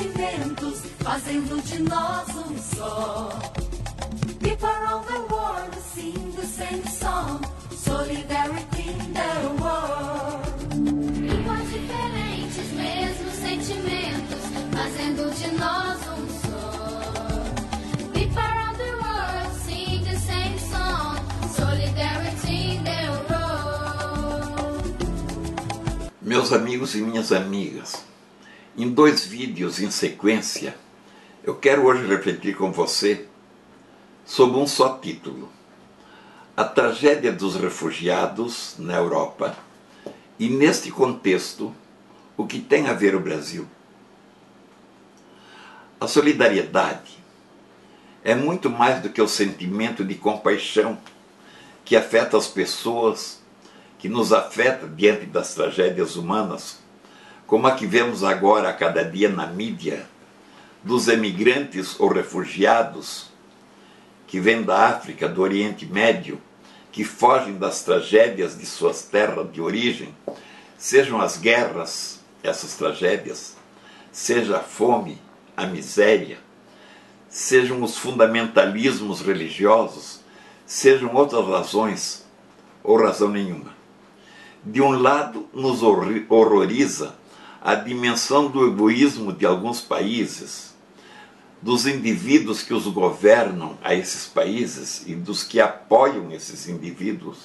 sentimentos, fazendo de nós um só. People around the world sing the same song, solidarity in the world. Línguas diferentes, mesmos sentimentos, fazendo de nós um só. People around the world sing the same song, solidarity in the world. Meus amigos e minhas amigas, em 2 vídeos em sequência, eu quero hoje refletir com você sob um só título: a tragédia dos refugiados na Europa e, neste contexto, o que tem a ver o Brasil. A solidariedade é muito mais do que o sentimento de compaixão que afeta as pessoas, que nos afeta diante das tragédias humanas, como a que vemos agora a cada dia na mídia, dos emigrantes ou refugiados que vêm da África, do Oriente Médio, que fogem das tragédias de suas terras de origem, sejam as guerras, essas tragédias, seja a fome, a miséria, sejam os fundamentalismos religiosos, sejam outras razões ou razão nenhuma. De um lado, nos horroriza a dimensão do egoísmo de alguns países, dos indivíduos que os governam a esses países e dos que apoiam esses indivíduos,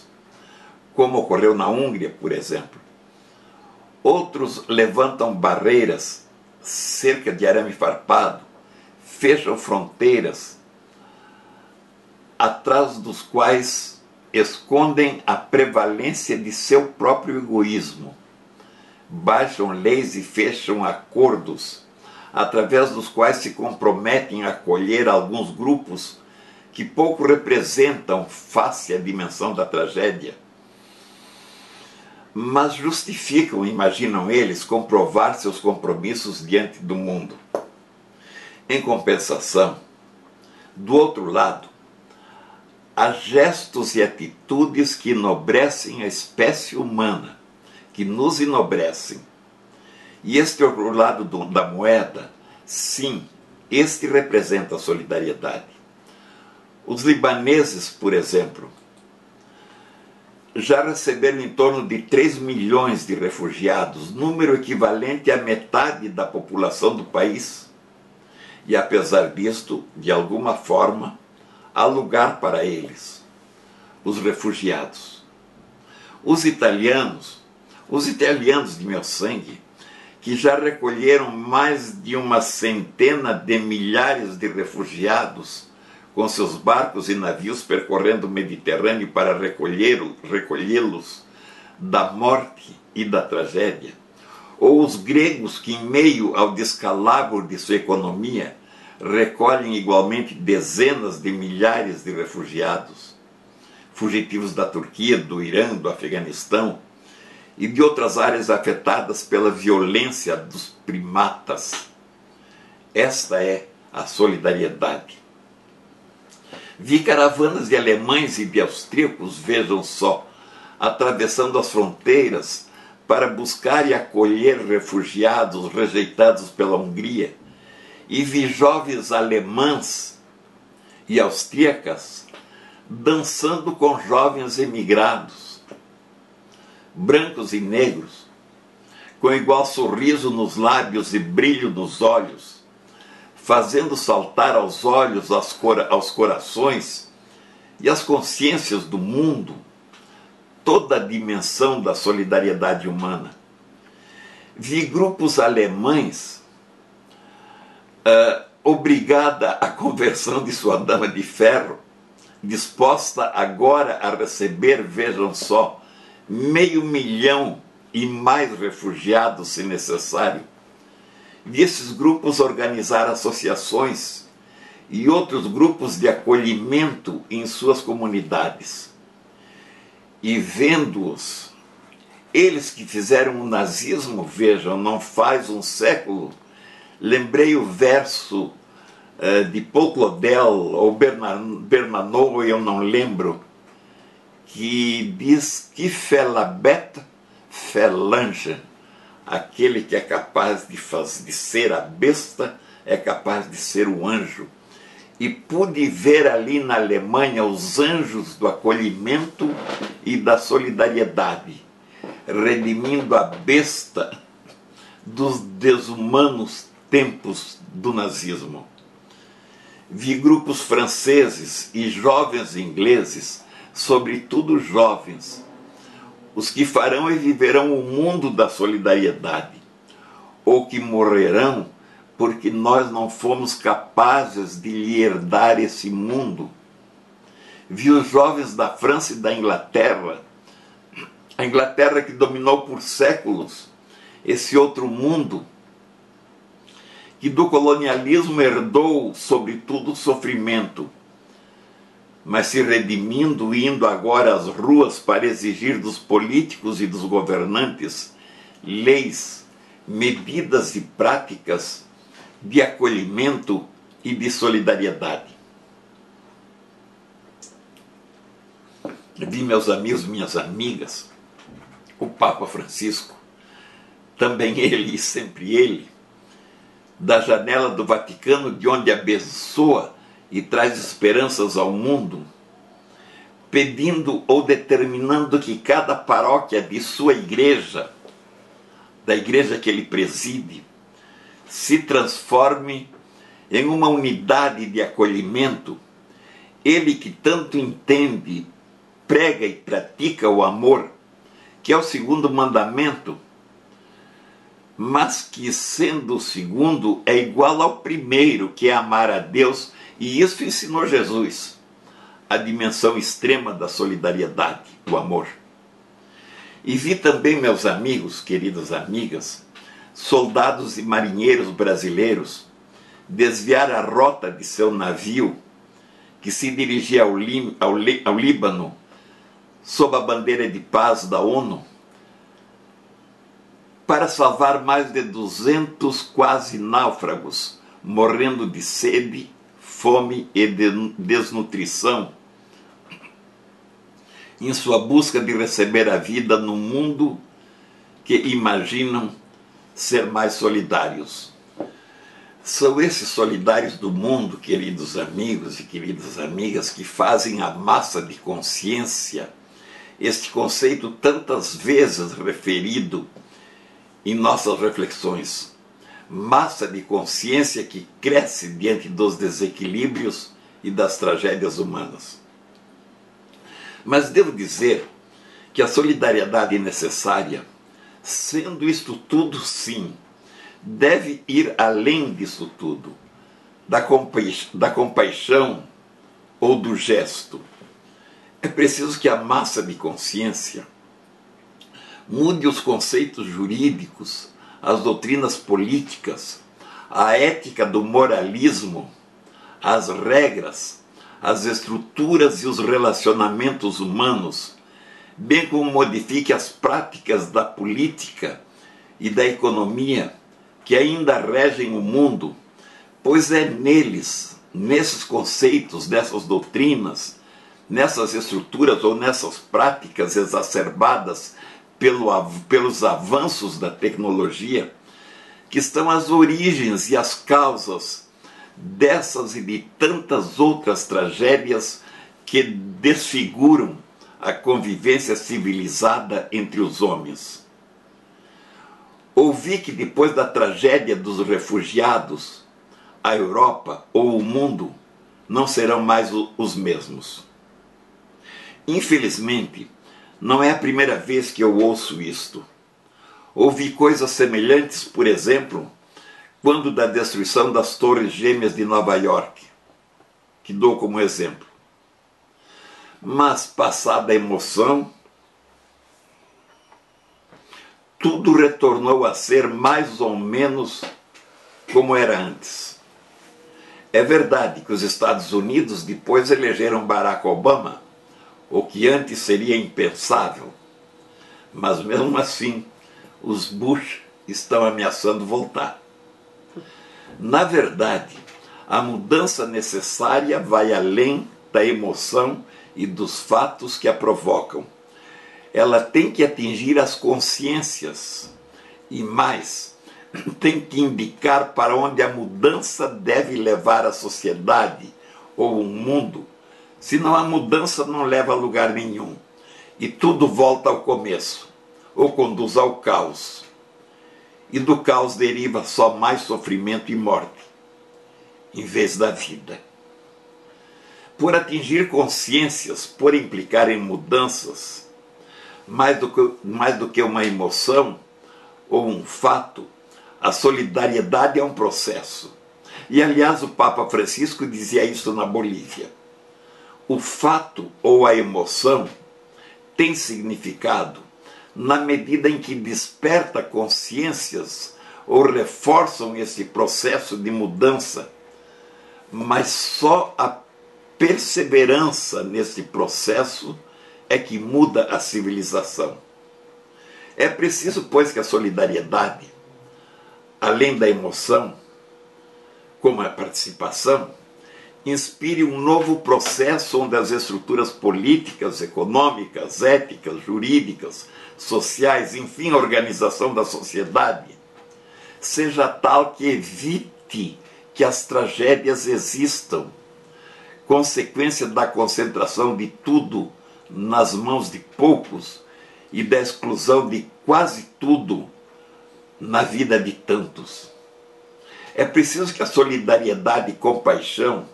como ocorreu na Hungria, por exemplo. Outros levantam barreiras, cerca de arame farpado, fecham fronteiras, atrás dos quais escondem a prevalência de seu próprio egoísmo. Baixam leis e fecham acordos, através dos quais se comprometem a acolher alguns grupos que pouco representam face à dimensão da tragédia, mas justificam, imaginam eles, comprovar seus compromissos diante do mundo. Em compensação, do outro lado, há gestos e atitudes que enobrecem a espécie humana, que nos enobrecem. E este outro lado da moeda, sim, este representa a solidariedade. Os libaneses, por exemplo, já receberam em torno de 3 milhões de refugiados, número equivalente à metade da população do país. E apesar disto, de alguma forma, há lugar para eles, os refugiados. Os italianos de meu sangue, que já recolheram mais de uma centena de milhares de refugiados com seus barcos e navios percorrendo o Mediterrâneo para recolhê-los da morte e da tragédia, ou os gregos que, em meio ao descalabro de sua economia, recolhem igualmente dezenas de milhares de refugiados, fugitivos da Turquia, do Irã, do Afeganistão, e de outras áreas afetadas pela violência dos primatas. Esta é a solidariedade. Vi caravanas de alemães e de austríacos, vejam só, atravessando as fronteiras para buscar e acolher refugiados rejeitados pela Hungria, e vi jovens alemãs e austríacas dançando com jovens emigrados, brancos e negros, com igual sorriso nos lábios e brilho nos olhos, fazendo saltar aos olhos, aos corações e às consciências do mundo toda a dimensão da solidariedade humana. Vi grupos alemães obrigada à conversão de sua dama de ferro, disposta agora a receber, vejam só, 500 mil e mais refugiados, se necessário. Vi esses grupos organizar associações e outros grupos de acolhimento em suas comunidades. E vendo-os, eles que fizeram o nazismo, vejam, não faz um século, lembrei o verso de Paul Claudel ou Bernanou, eu não lembro, que diz que fait la bête, fait l'ange. aquele que é capaz de ser a besta é capaz de ser o anjo. E pude ver ali na Alemanha os anjos do acolhimento e da solidariedade, redimindo a besta dos desumanos tempos do nazismo. Vi grupos franceses e jovens ingleses, sobretudo jovens, os que farão e viverão o mundo da solidariedade, ou que morrerão porque nós não fomos capazes de lhe herdar esse mundo. Vi os jovens da França e da Inglaterra, a Inglaterra que dominou por séculos esse outro mundo, que do colonialismo herdou, sobretudo, o sofrimento, mas se redimindo, indo agora às ruas para exigir dos políticos e dos governantes leis, medidas e práticas de acolhimento e de solidariedade. Vi, meus amigos, minhas amigas, o Papa Francisco, também ele e sempre ele, da janela do Vaticano, de onde abençoa e traz esperanças ao mundo, pedindo ou determinando que cada paróquia de sua igreja, da igreja que ele preside, se transforme em uma unidade de acolhimento. Ele que tanto entende, prega e pratica o amor, que é o segundo mandamento, mas que, sendo o segundo, é igual ao primeiro, que é amar a Deus, e isso ensinou Jesus, a dimensão extrema da solidariedade, do amor. E vi também, meus amigos, queridas amigas, soldados e marinheiros brasileiros desviar a rota de seu navio, que se dirigia ao Líbano, sob a bandeira de paz da ONU, para salvar mais de 200 quase náufragos, morrendo de sede, fome e desnutrição, em sua busca de receber a vida no mundo que imaginam ser mais solidários. São esses solidários do mundo, queridos amigos e queridas amigas, que fazem a massa de consciência, este conceito tantas vezes referido em nossas reflexões. Massa de consciência que cresce diante dos desequilíbrios e das tragédias humanas. Mas devo dizer que a solidariedade necessária, sendo isto tudo sim, deve ir além disso tudo, da compaixão ou do gesto. É preciso que a massa de consciência mude os conceitos jurídicos, as doutrinas políticas, a ética do moralismo, as regras, as estruturas e os relacionamentos humanos, bem como modifique as práticas da política e da economia que ainda regem o mundo, pois é neles, nesses conceitos, nessas doutrinas, nessas estruturas ou nessas práticas exacerbadas pelos avanços da tecnologia, que estão as origens e as causas dessas e de tantas outras tragédias que desfiguram a convivência civilizada entre os homens. Ouvi que depois da tragédia dos refugiados, a Europa ou o mundo não serão mais os mesmos. Infelizmente, não é a primeira vez que eu ouço isto. Ouvi coisas semelhantes, por exemplo, quando da destruição das Torres Gêmeas de Nova York, que dou como exemplo. Mas, passada a emoção, tudo retornou a ser mais ou menos como era antes. É verdade que os Estados Unidos depois elegeram Barack Obama, o que antes seria impensável, mas mesmo assim os Bush estão ameaçando voltar. Na verdade, a mudança necessária vai além da emoção e dos fatos que a provocam. Ela tem que atingir as consciências e mais, tem que indicar para onde a mudança deve levar a sociedade ou o mundo, senão a mudança não leva a lugar nenhum e tudo volta ao começo, ou conduz ao caos. E do caos deriva só mais sofrimento e morte, em vez da vida. Por atingir consciências, por implicar em mudanças, mais do que uma emoção ou um fato, a solidariedade é um processo. E, aliás, o Papa Francisco dizia isso na Bolívia. O fato ou a emoção tem significado na medida em que desperta consciências ou reforçam esse processo de mudança, mas só a perseverança nesse processo é que muda a civilização. É preciso, pois, que a solidariedade, além da emoção, como a participação, inspire um novo processo onde as estruturas políticas, econômicas, éticas, jurídicas, sociais, enfim, a organização da sociedade, seja tal que evite que as tragédias existam, consequência da concentração de tudo nas mãos de poucos e da exclusão de quase tudo na vida de tantos. É preciso que a solidariedade e compaixão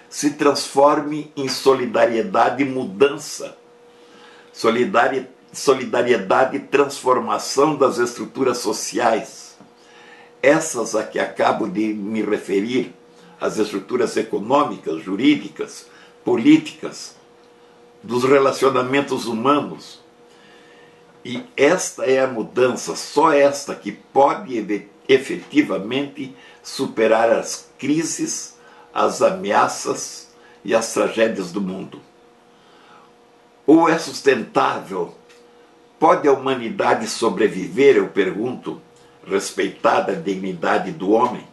se transforme em solidariedade e mudança, solidariedade e transformação das estruturas sociais, essas a que acabo de me referir, as estruturas econômicas, jurídicas, políticas, dos relacionamentos humanos. E esta é a mudança, só esta que pode efetivamente superar as crises, as ameaças e as tragédias do mundo. Ou é sustentável? Pode a humanidade sobreviver, eu pergunto, respeitada a dignidade do homem,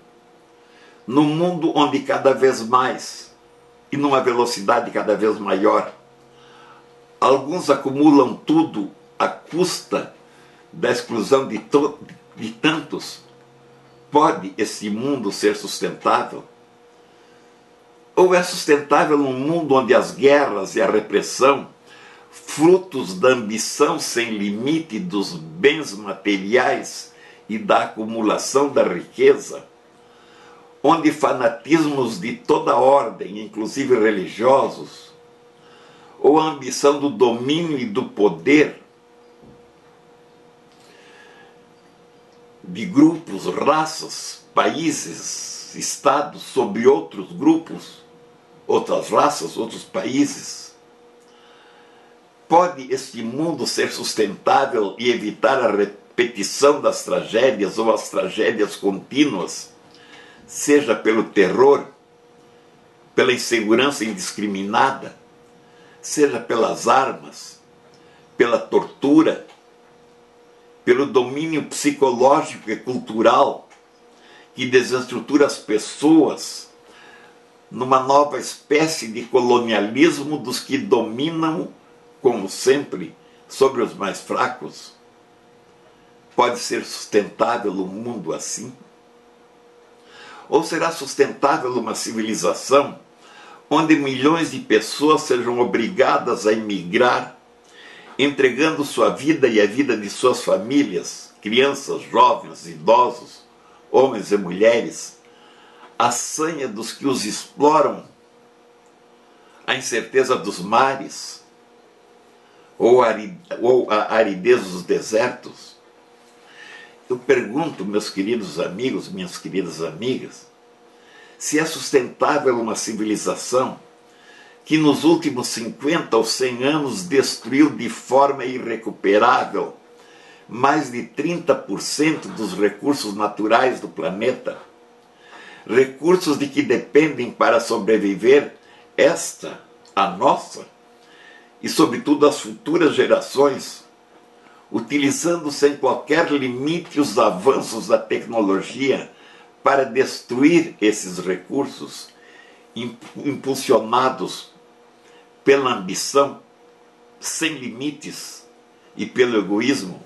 num mundo onde cada vez mais, e numa velocidade cada vez maior, alguns acumulam tudo à custa da exclusão de tantos? Pode esse mundo ser sustentável? Ou é sustentável num mundo onde as guerras e a repressão, frutos da ambição sem limite dos bens materiais e da acumulação da riqueza, onde fanatismos de toda ordem, inclusive religiosos, ou a ambição do domínio e do poder de grupos, raças, países, estados sobre outros grupos, outras raças, outros países. Pode este mundo ser sustentável e evitar a repetição das tragédias ou as tragédias contínuas, seja pelo terror, pela insegurança indiscriminada, seja pelas armas, pela tortura, pelo domínio psicológico e cultural que desestrutura as pessoas numa nova espécie de colonialismo dos que dominam, como sempre, sobre os mais fracos? Pode ser sustentável um mundo assim? Ou será sustentável uma civilização onde milhões de pessoas sejam obrigadas a emigrar, entregando sua vida e a vida de suas famílias, crianças, jovens, idosos, homens e mulheres, à sanha dos que os exploram, à incerteza dos mares, ou a aridez dos desertos? Eu pergunto, meus queridos amigos, minhas queridas amigas, se é sustentável uma civilização que nos últimos 50 ou 100 anos destruiu de forma irrecuperável mais de 30% dos recursos naturais do planeta, recursos de que dependem para sobreviver esta, a nossa, e sobretudo as futuras gerações, utilizando sem qualquer limite os avanços da tecnologia para destruir esses recursos, impulsionados pela ambição sem limites e pelo egoísmo?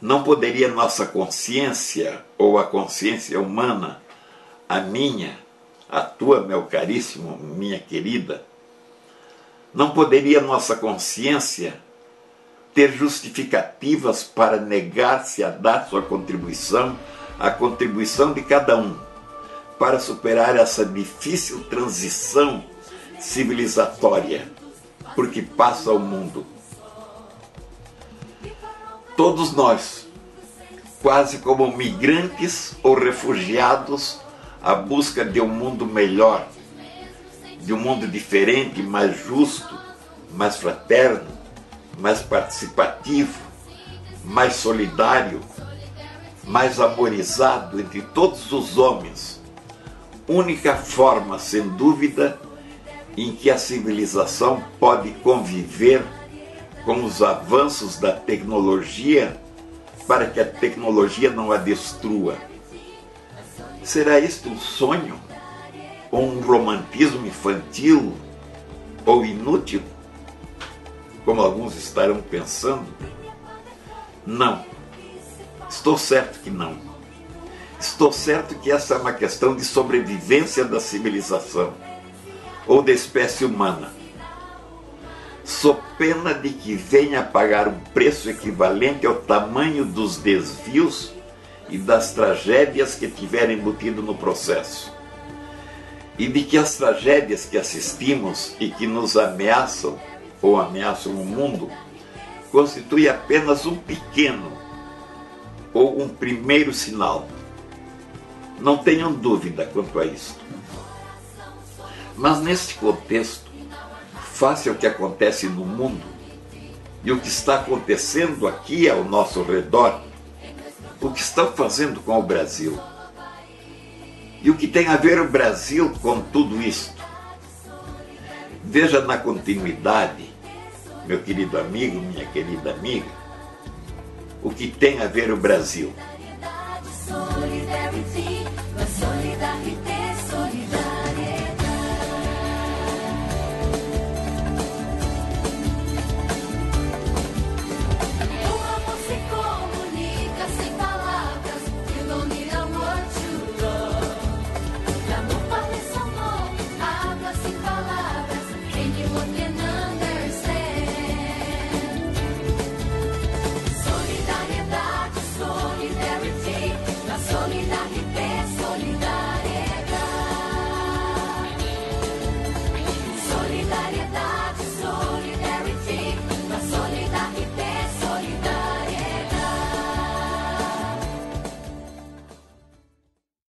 Não poderia nossa consciência, ou a consciência humana, a minha, a tua, meu caríssimo, minha querida, não poderia nossa consciência ter justificativas para negar-se a dar sua contribuição, a contribuição de cada um, para superar essa difícil transição civilizatória por que passa o mundo. Todos nós, quase como migrantes ou refugiados à busca de um mundo melhor, de um mundo diferente, mais justo, mais fraterno, mais participativo, mais solidário, mais amorizado entre todos os homens. Única forma, sem dúvida, em que a civilização pode conviver com os avanços da tecnologia para que a tecnologia não a destrua. Será este um sonho? Ou um romantismo infantil? Ou inútil? Como alguns estarão pensando? Não. Estou certo que não. Estou certo que essa é uma questão de sobrevivência da civilização ou da espécie humana. Sou pena de que venha a pagar um preço equivalente ao tamanho dos desvios e das tragédias que tiver embutido no processo. E de que as tragédias que assistimos e que nos ameaçam, ou ameaçam o mundo, constituem apenas um pequeno ou um primeiro sinal. Não tenham dúvida quanto a isto. Mas neste contexto, face ao que acontece no mundo e o que está acontecendo aqui ao nosso redor, o que estão fazendo com o Brasil e o que tem a ver o Brasil com tudo isto. Veja na continuidade, meu querido amigo, minha querida amiga, o que tem a ver o Brasil.